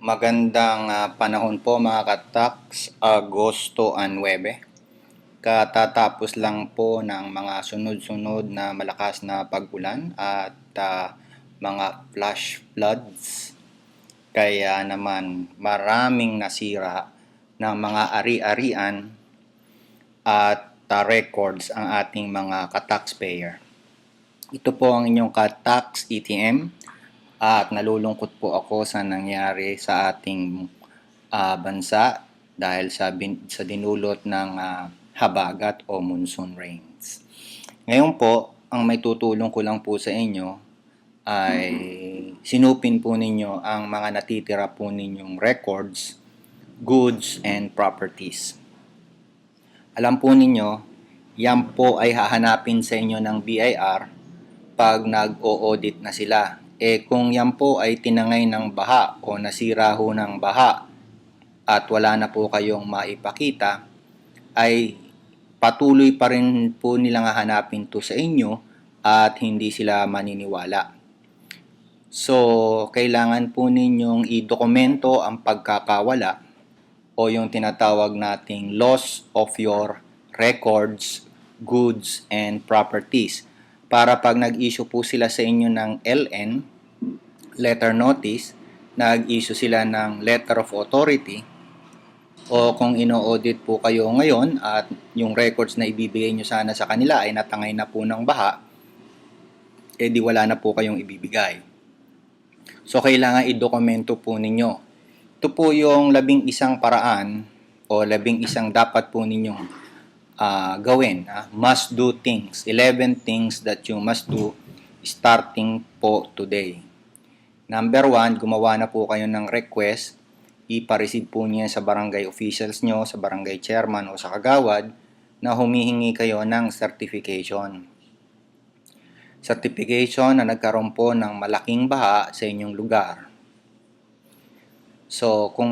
Magandang panahon po mga ka-tax, Agosto 9. Katatapos lang po ng mga sunod-sunod na malakas na pag-ulan at mga flash floods. Kaya naman maraming nasira ng mga ari-arian at records ang ating mga ka-taxpayer. Ito po ang inyong ka-tax ETM. At nalulungkot po ako sa nangyari sa ating bansa dahil sa dinulot ng habagat o monsoon rains. Ngayon po, ang may tutulong ko lang po sa inyo ay sinupin po ninyo ang mga natitira po ninyong records, goods, and properties. Alam po ninyo, yan po ay hahanapin sa inyo ng BIR pag nag-o-audit na sila. Kung yan po ay tinangay ng baha o nasira ho ng baha at wala na po kayong maipakita, ay patuloy pa rin po nilang hahanapin to sa inyo at hindi sila maniniwala. So, kailangan po ninyong i-dokumento ang pagkakawala o yung tinatawag nating loss of your records, goods, and properties. Para pag nag-issue po sila sa inyo ng LN, letter notice, nag-issue sila ng letter of authority, o kung ino-audit po kayo ngayon at yung records na ibibigay nyo sana sa kanila ay natangay na po ng baha, di wala na po kayong ibibigay. So, kailangan i-dokumento po ninyo. Ito po yung 11 paraan o 11 dapat po ninyong gawin. Must do things. 11 things that you must do starting po today. Number 1, gumawa na po kayo ng request. Ipa-receive po niya sa barangay officials nyo, sa barangay chairman o sa kagawad na humihingi kayo ng certification. Certification na nagkaroon po ng malaking baha sa inyong lugar. So, kung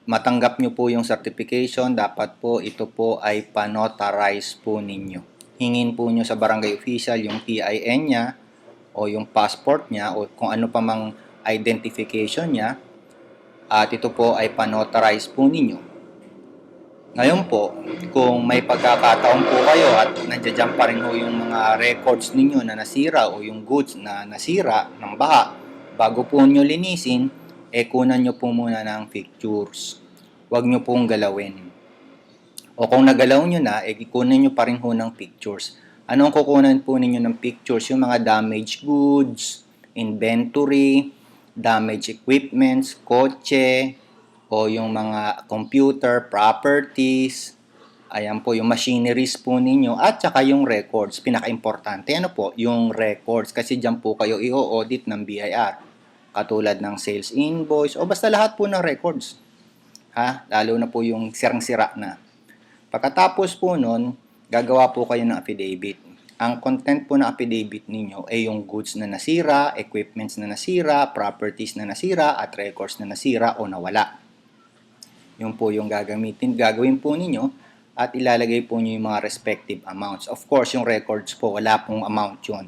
matanggap nyo po yung certification, dapat po ito po ay panotarize po ninyo. Hingin po nyo sa barangay official yung PIN niya o yung passport niya o kung ano pa mang identification niya at ito po ay panotarize po ninyo. Ngayon po, kung may pagkakataon po kayo at nandiyan pa rin po yung mga records ninyo na nasira o yung goods na nasira ng baha, bago po nyo linisin, kunan nyo po muna ng pictures. Huwag nyo pong galawin. O kung nagalaw nyo na, kunan nyo pa rin po ng pictures. Anong kukunan po ninyo ng pictures? Yung mga damaged goods, inventory, damaged equipments, kotse, o yung mga computer, properties, ayan po, yung machineries po ninyo, at saka yung records. Pinaka-importante, ano po? Yung records. Kasi dyan po kayo i-audit ng BIR. Katulad ng sales invoice, o basta lahat po ng records. Lalo na po yung sirang-sira na. Pagkatapos po nun, gagawa po kayo ng affidavit. Ang content po ng affidavit ninyo ay yung goods na nasira, equipments na nasira, properties na nasira, at records na nasira o nawala. Yun po yung gagawin po ninyo at ilalagay po nyo yung mga respective amounts. Of course, yung records po, wala pong amount yun,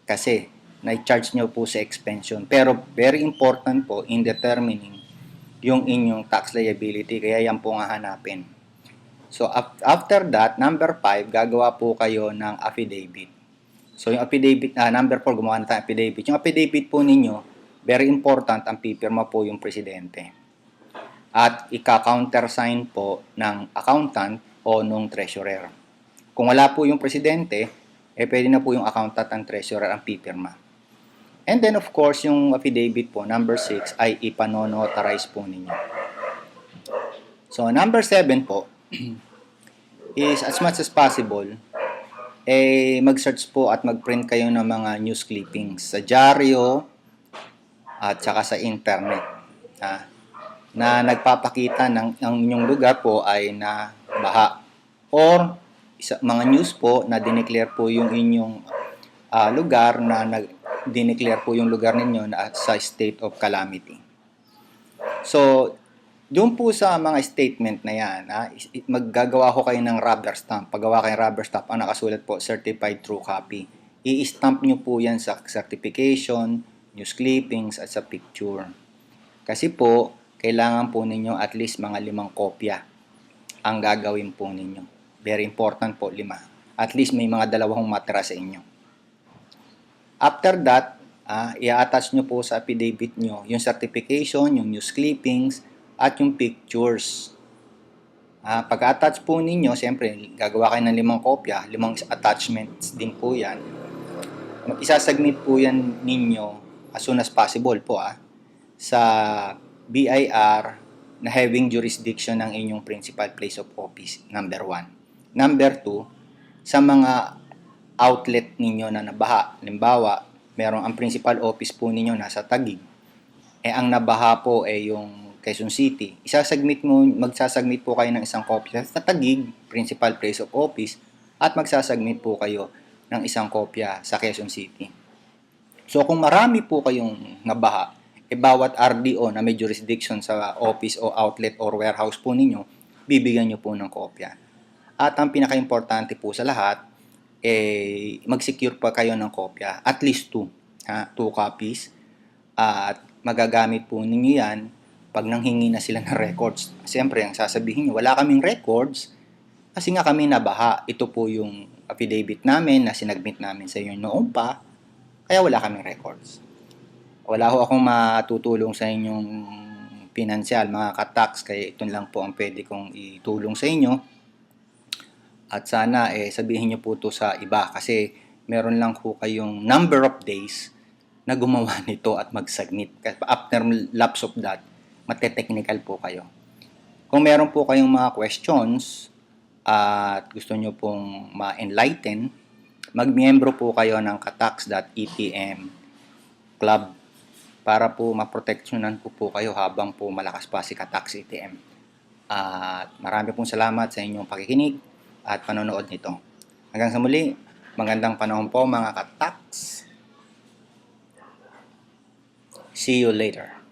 kasi na-charge nyo po sa expension. Pero very important po in determining yung inyong tax liability, kaya yan po nga hanapin. So, after that, number 5, gagawa po kayo ng affidavit. So, yung affidavit, number 4, gumawa na tayo affidavit. Yung affidavit po ninyo, very important, ang pipirma po yung presidente. At ika-countersign po ng accountant o nung treasurer. Kung wala po yung presidente, pwede na po yung accountant at treasurer ang pipirma. And then, of course, yung affidavit po, number 6, ay ipanonotarize po ninyo. So, number 7 po, is as much as possible, mag-search po at mag-print kayo ng mga news clippings sa dyaryo at saka sa internet. Na nagpapakita ng ang inyong lugar po ay na baha. Or mga news po na dineclare po yung inyong lugar na dineclare po yung lugar ninyo na sa state of calamity. So, doon po sa mga statement na yan, maggagawa ko kayo ng rubber stamp. Paggawa kayo ng rubber stamp, ang nakasulat po, certified true copy. I-stamp nyo po yan sa certification, news clippings, at sa picture. Kasi po, kailangan po ninyo at least mga 5 kopya ang gagawin po ninyo. Very important po, 5. At least may mga 2 matira sa inyo. After that, i-attach nyo po sa affidavit nyo yung certification, yung news clippings, at yung pictures. Pag-attach po ninyo, siyempre, gagawa kayo ng 5 kopya, 5 attachments din po yan. Isasubmit po yan ninyo as soon as possible po sa BIR na having jurisdiction ng inyong principal place of office, number 1. Number 2, sa mga outlet ninyo na nabaha. Halimbawa, ang principal office po ninyo nasa Taguig. Ang nabaha po yung Quezon City. Magsasubmit po kayo ng isang kopya sa Taguig, principal place of office, at magsasubmit po kayo ng isang kopya sa Quezon City. So kung marami po kayong nabaha, bawat RDO na may jurisdiction sa office o outlet or warehouse po ninyo, bibigyan nyo po ng kopya. At ang pinaka-importante po sa lahat, mag-secure pa kayo ng kopya. At least 2 copies. At magagamit po ninyo yan pag nanghingi na sila ng records. Siyempre, ang sasabihin nyo, wala kaming records kasi nga kami nabaha. Ito po yung affidavit namin na sinagmit namin sa inyo noon pa, kaya wala kaming records. Wala ho akong matutulong sa inyong pinansyal, mga ka-tax, kaya ito lang po ang pwede kong itulong sa inyo. At sana sabihin nyo po ito sa iba kasi meron lang po kayong number of days na gumawa nito at mag-submit. After lapse of that, mate-technical po kayo. Kung meron po kayong mga questions at gusto nyo pong ma-enlighten, mag-miyembro po kayo ng katax.etm Club para po maproteksyonan ko po kayo habang po malakas pa si Katax ATM. At marami pong salamat sa inyong pakikinig at panonood nito. Hanggang sa muli, magandang panahon po mga Katax. See you later.